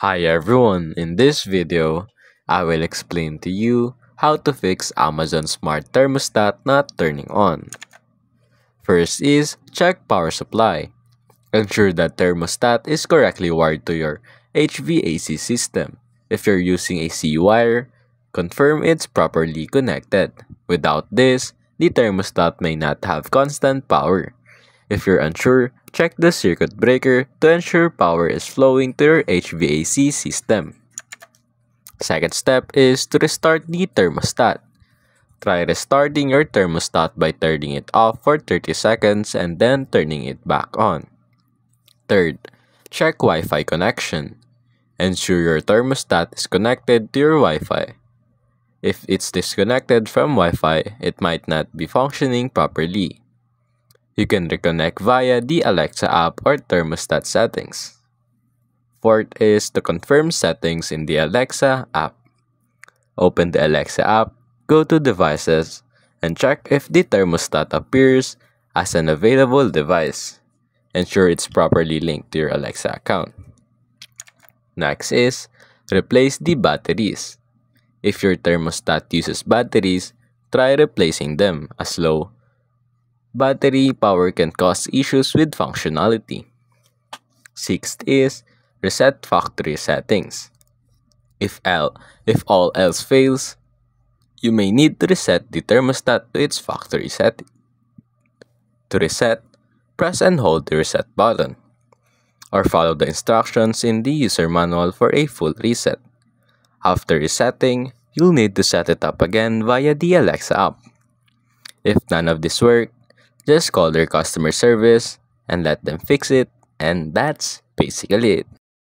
Hi everyone, in this video, I will explain to you how to fix Amazon Smart Thermostat not turning on. First is check power supply. Ensure that thermostat is correctly wired to your HVAC system. If you're using a C-wire, confirm it's properly connected. Without this, the thermostat may not have constant power. If you're unsure, check the circuit breaker to ensure power is flowing to your HVAC system. Second step is to restart the thermostat. Try restarting your thermostat by turning it off for 30 seconds and then turning it back on. Third, check Wi-Fi connection. Ensure your thermostat is connected to your Wi-Fi. If it's disconnected from Wi-Fi, it might not be functioning properly. You can reconnect via the Alexa app or thermostat settings. Fourth is to confirm settings in the Alexa app. Open the Alexa app, go to Devices, and check if the thermostat appears as an available device. Ensure it's properly linked to your Alexa account. Next is replace the batteries. If your thermostat uses batteries, try replacing them as low battery power can cause issues with functionality. Sixth is reset factory settings. If all else fails, you may need to reset the thermostat to its factory setting. To reset, press and hold the reset button, or follow the instructions in the user manual for a full reset. After resetting, you'll need to set it up again via the Alexa app. If none of this works, just call their customer service and let them fix it, and that's basically it.